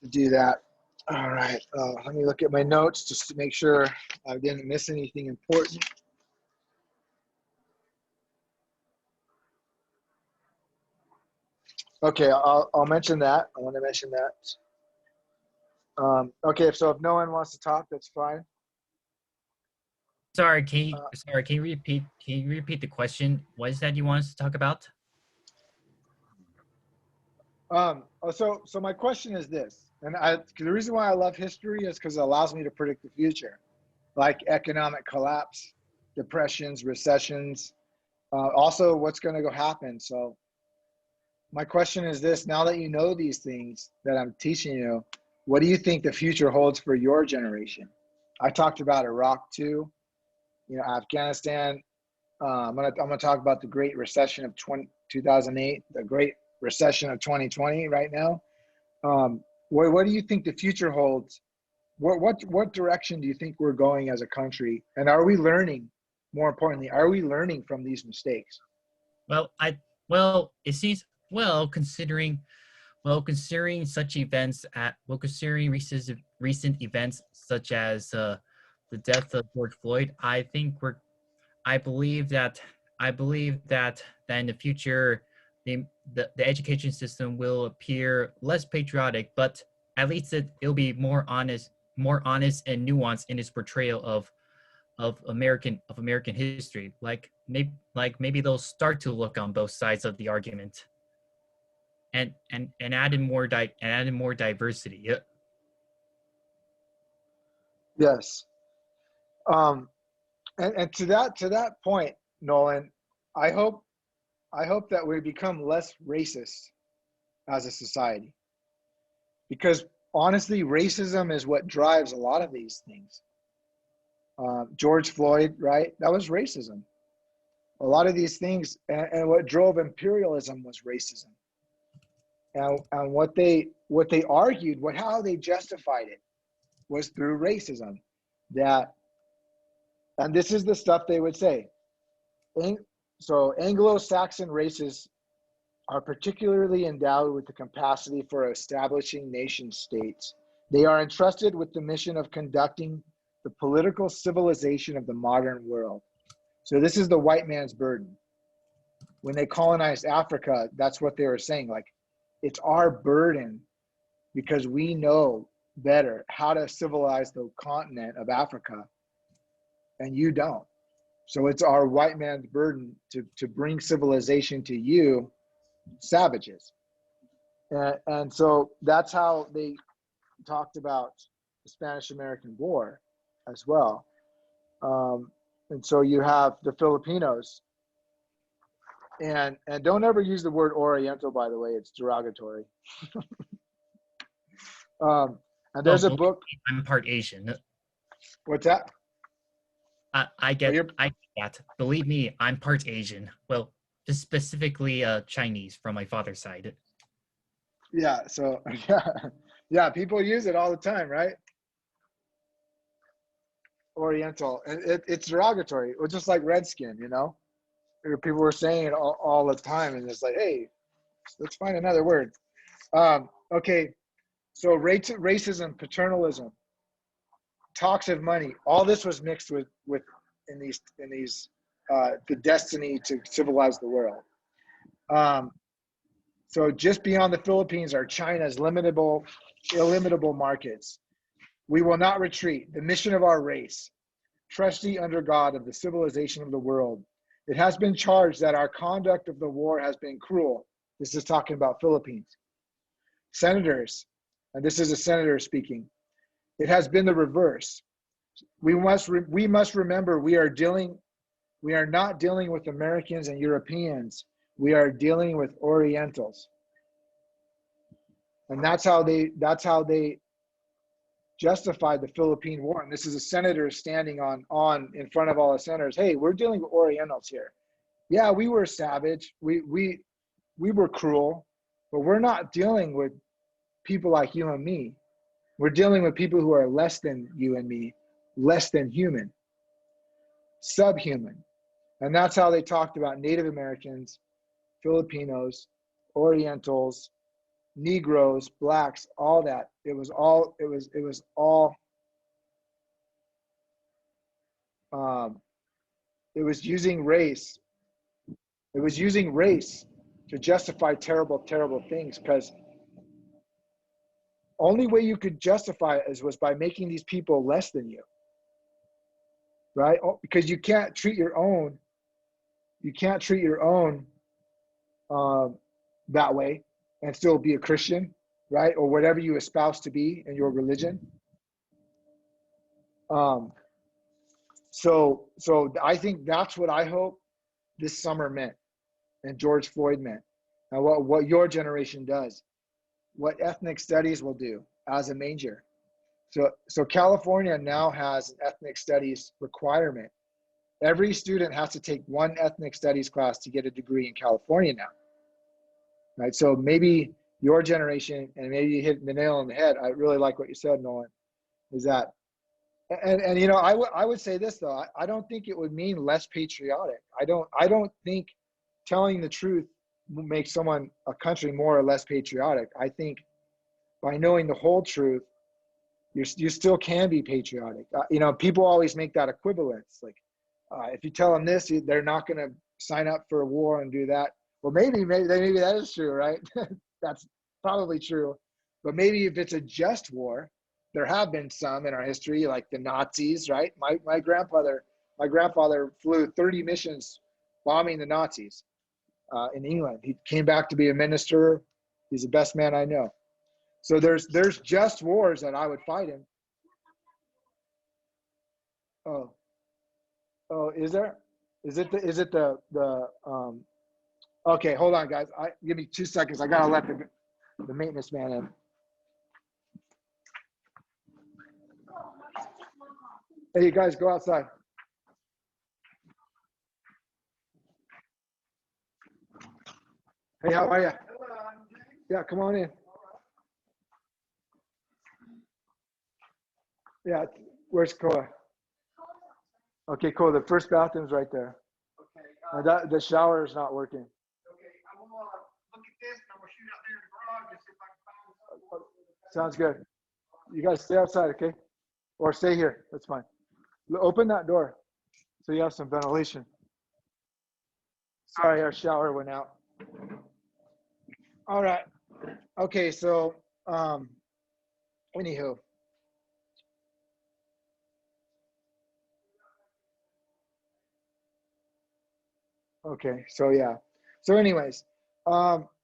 to do that. All right, let me look at my notes just to make sure I didn't miss anything important. Okay, I'll mention that. I want to mention that. Okay, so if no one wants to talk, that's fine. Sorry, can you repeat the question? What is that you want us to talk about? So my question is this, and the reason why I love history is because it allows me to predict the future, like economic collapse, depressions, recessions, also what's going to go happen. So my question is this: now that you know these things that I'm teaching you, what do you think the future holds for your generation? I talked about Iraq too, Afghanistan. I'm gonna talk about the Great Recession of 2008, the Great Recession of 2020 right now. What do you think the future holds? What direction do you think we're going as a country? And are we learning? More importantly, are we learning from these mistakes? It seems considering such events considering recent events such as the death of George Floyd, I believe that in the future the education system will appear less patriotic, but at least it'll be more honest and nuanced in its portrayal of American history. Like maybe they'll start to look on both sides of the argument and add in more diversity. Yeah. Yes. And to that point, Nolan, I hope that we become less racist as a society, because honestly, racism is what drives a lot of these things. George Floyd, right? That was racism. A lot of these things, and what drove imperialism was racism. And what they argued, how they justified it, was through racism. And this is the stuff they would say. So Anglo-Saxon races are particularly endowed with the capacity for establishing nation states. They are entrusted with the mission of conducting the political civilization of the modern world. So this is the white man's burden. When they colonized Africa, that's what they were saying. Like, it's our burden because we know better how to civilize the continent of Africa, and you don't. So it's our white man's burden to bring civilization to you, savages. And so that's how they talked about the Spanish-American War as well. And so you have the Filipinos, and don't ever use the word Oriental, by the way, it's derogatory. And there's a book. I'm part Asian. What's that? I get that. Believe me, I'm part Asian. Well, just specifically Chinese from my father's side. Yeah. So yeah. People use it all the time, right? Oriental, and it's derogatory. It's just like redskin, People were saying it all the time, and it's like, hey, let's find another word. Okay. So racism, paternalism, talks of money, all this was mixed with in these the destiny to civilize the world. So just beyond the Philippines are China's illimitable markets. We will not retreat. The mission of our race, trustee under God of the civilization of the world. It has been charged that our conduct of the war has been cruel. This is talking about Philippines. Senators, and this is a senator speaking, it has been the reverse. We must remember we are not dealing with Americans and Europeans. We are dealing with Orientals. And that's how they justified the Philippine War. And this is a senator standing on in front of all the senators. Hey, we're dealing with Orientals here. Yeah, we were savage. We were cruel, but we're not dealing with people like you and me. We're dealing with people who are less than you and me, less than human, subhuman. And that's how they talked about Native Americans, Filipinos, Orientals, Negroes, blacks, all that. It was using race. It was using race to justify terrible, terrible things, because only way you could justify it was by making these people less than you. right? Because you can't treat your own that way and still be a Christian, right? Or whatever you espouse to be in your religion. So I think that's what I hope this summer meant, and George Floyd meant, and what your generation does, what ethnic studies will do as a major. So California now has an ethnic studies requirement. Every student has to take one ethnic studies class to get a degree in California now, right? So maybe your generation, and maybe you hit the nail on the head. I really like what you said, Nolan, is that, and you know, I would say this though, I don't think it would mean less patriotic. I don't think telling the truth makes someone, a country, more or less patriotic. I think by knowing the whole truth, you still can be patriotic. You know, people always make that equivalence. Like, if you tell them this, they're not going to sign up for a war and do that. Well, maybe that is true, right? That's probably true. But maybe if it's a just war, there have been some in our history, like the Nazis, right? My grandfather flew 30 missions bombing the Nazis in England. He came back to be a minister. He's the best man I know. So there's just wars that I would fight in. Oh, is there? Is it the okay, hold on guys. Give me 2 seconds. I gotta let the maintenance man in. Hey, you guys, go outside. Hey, how are you? Yeah, come on in. Yeah, where's Koa? Okay, cool. The first bathroom's right there. Okay. The shower is not working. Okay, I'm gonna look at this and I'm gonna shoot out there in the garage and see if I can find something. Sounds good. You guys stay outside, okay? Or stay here. That's fine. Open that door so you have some ventilation. Sorry, our shower went out. All right. Okay, so anywho. Okay, so yeah. So anyways,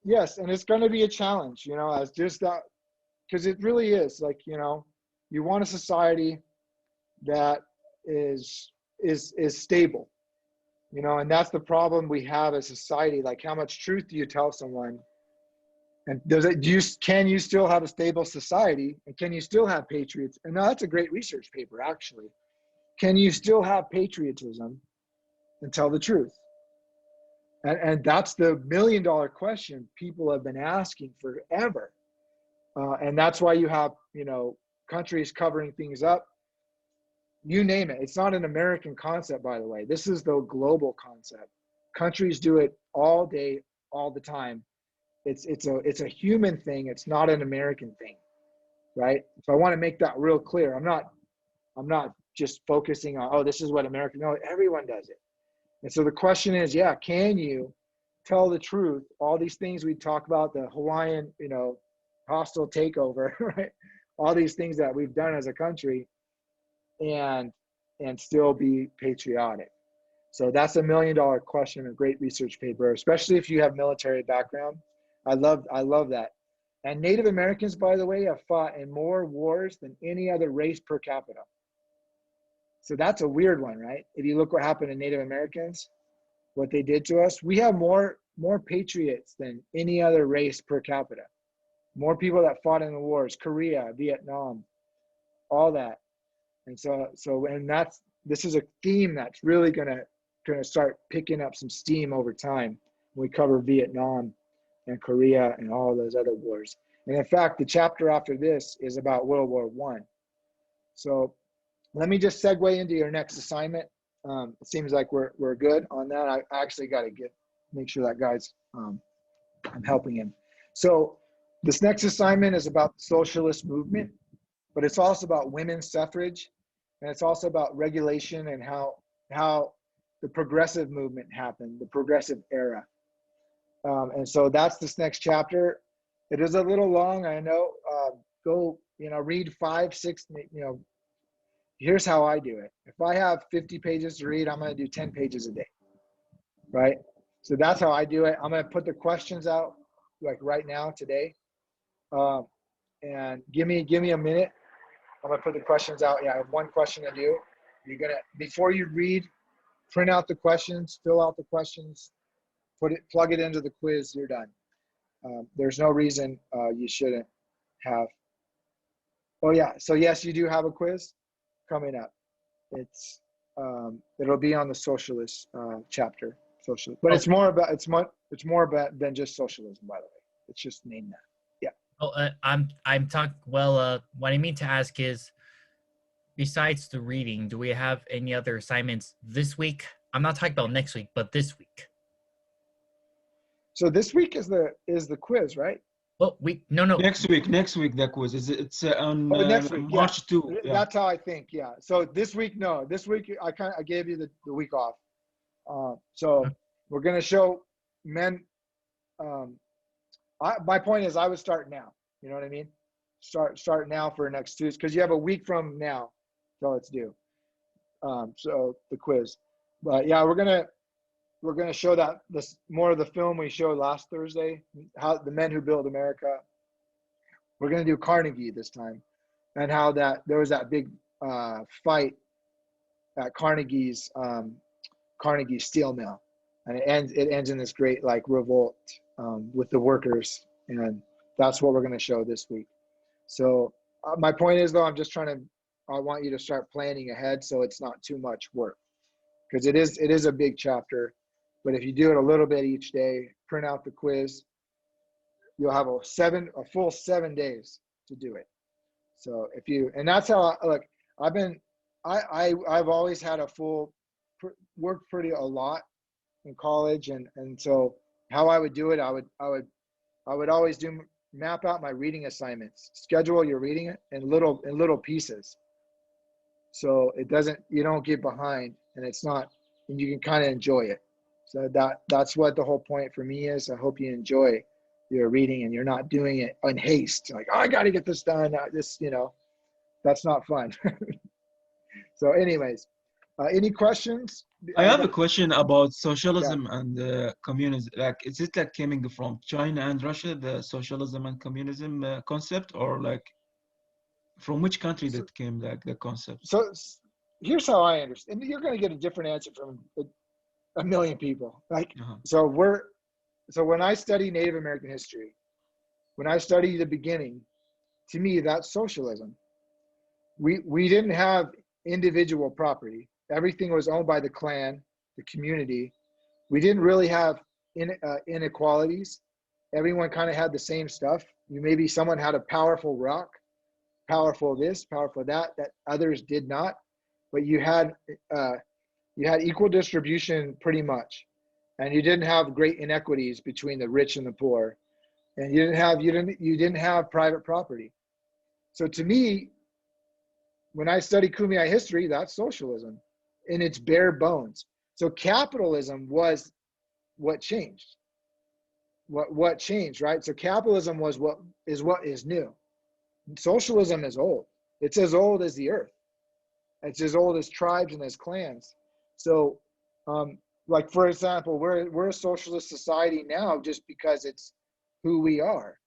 yes, and it's going to be a challenge, you know, as just that, because it really is, like, you know, you want a society that is stable, you know, and that's the problem we have as society. Like, how much truth do you tell someone? And can you still have a stable society? And can you still have patriots? And now that's a great research paper, actually. Can you still have patriotism and tell the truth? And that's the $1 million question people have been asking forever. And that's why you have, you know, countries covering things up. You name it. It's not an American concept, by the way. This is the global concept. Countries do it all day, all the time. It's a human thing. It's not an American thing, right? So I want to make that real clear. I'm not just focusing on, oh, this is what America. No, everyone does it. And so the question is, yeah, can you tell the truth? All these things we talk about, the Hawaiian, you know, hostile takeover, right? All these things that we've done as a country, and still be patriotic. So that's a $1 million question, a great research paper, especially if you have military background. I love that. And Native Americans, by the way, have fought in more wars than any other race per capita. So that's a weird one, right? If you look what happened to Native Americans, what they did to us, we have more patriots than any other race per capita. More people that fought in the wars, Korea, Vietnam, all that. And so this is a theme that's really gonna start picking up some steam over time when we cover Vietnam and Korea and all those other wars. And in fact, the chapter after this is about World War I. So let me just segue into your next assignment. It seems like we're good on that. I actually got to make sure that guy's, I'm helping him. So this next assignment is about the socialist movement, but it's also about women's suffrage, and it's also about regulation and how the progressive movement happened, the progressive era. And so that's this next chapter. It is a little long, I know. Go, you know, read 5, 6, you know, here's how I do it. If I have 50 pages to read, I'm going to do 10 pages a day, right? So that's how I do it. I'm going to put the questions out like right now today. And give me a minute. I'm going to put the questions out. Yeah, I have one question to do. You're going to, before you read, print out the questions, fill out the questions, plug it into the quiz, you're done. There's no reason you shouldn't have. Oh yeah, so yes, you do have a quiz coming up. It's it'll be on the socialist chapter, socialist, but it's more about than just socialism, by the way. It's just named that. Yeah. Oh, I'm talking. Well, what I mean to ask is, besides the reading, do we have any other assignments this week? I'm not talking about next week, but this week. So this week is the quiz, right? Well, no. Next week the quiz it's on next week, March 2. Yeah. Yeah. That's how I think. Yeah. So this week, no. This week I gave you the week off. So we're gonna show men. My point is, I would start now. You know what I mean? Start now for next Tuesday, because you have a week from now till it's due. So the quiz, but yeah, we're gonna show that more of the film we showed last Thursday, how the men who built America. We're gonna do Carnegie this time, and how there was that big fight at Carnegie's steel mill, and it ends in this great like revolt with the workers, and that's what we're gonna show this week. So my point is, though, I want you to start planning ahead so it's not too much work, because it is a big chapter. But if you do it a little bit each day, print out the quiz, you'll have a full 7 days to do it. So and that's how I've always had worked a lot in college, and so how I would do it, I would always map out my reading assignments, schedule your reading it in little pieces, so you don't get behind, and you can kind of enjoy it. So that's what the whole point for me is. I hope you enjoy your reading and you're not doing it in haste. Like, oh, I got to get this done. That's not fun. So anyways, any questions? I have a question about socialism and communism. Like, is it like coming from China and Russia, the socialism and communism concept, or like from which country that came, like the concept? So here's how I understand. And you're going to get a different answer from a million people. So when I study Native American history, when I study the beginning, to me, that's socialism. We didn't have individual property. Everything was owned by the clan, the community. We didn't really have inequalities. Everyone kind of had the same stuff. Maybe someone had a powerful rock, powerful this, powerful that others did not. But you had equal distribution pretty much, and you didn't have great inequities between the rich and the poor, and you didn't have private property. So to me, when I study Kumeyaay history, that's socialism in its bare bones. So capitalism was what changed. What changed, right? So capitalism was what is new. Socialism is old. It's as old as the earth. It's as old as tribes and as clans. So, like for example, we're a socialist society now just because it's who we are.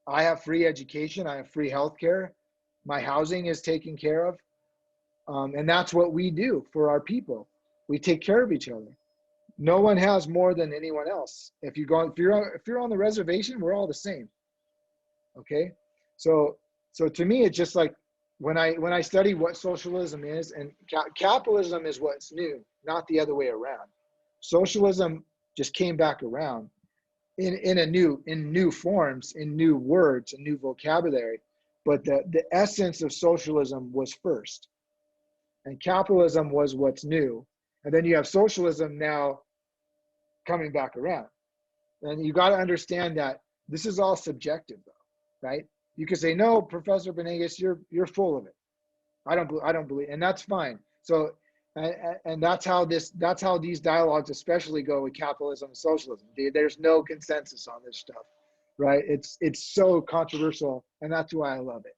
I have free education. I have free healthcare. My housing is taken care of, and that's what we do for our people. We take care of each other. No one has more than anyone else. If you're on the reservation, we're all the same. Okay, so to me, it's just like when I study what socialism is, and capitalism is what's new, not the other way around. Socialism just came back around in new forms, in new words, and new vocabulary. But the essence of socialism was first, and capitalism was what's new. And then you have socialism now coming back around. And you got to understand that this is all subjective, though, right? You could say, no, Professor Benegas, you're full of it. I don't believe, and that's fine. So, and that's how these dialogues especially go with capitalism and socialism. There's no consensus on this stuff, right? It's so controversial, and that's why I love it.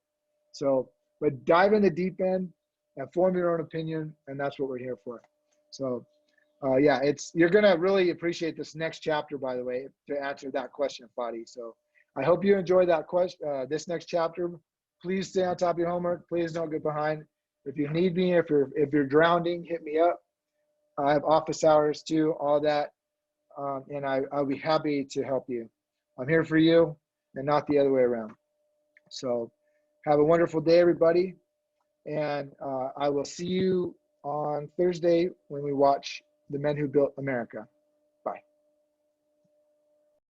So, but dive in the deep end, and form your own opinion, and that's what we're here for. So, yeah, you're gonna really appreciate this next chapter, by the way, to answer that question, Fadi. So, I hope you enjoyed that question. This next chapter. Please stay on top of your homework. Please don't get behind. If you need me, if you're drowning, hit me up. I have office hours too, all that, and I'll be happy to help you. I'm here for you, and not the other way around. So, have a wonderful day, everybody, and I will see you on Thursday when we watch The Men Who Built America.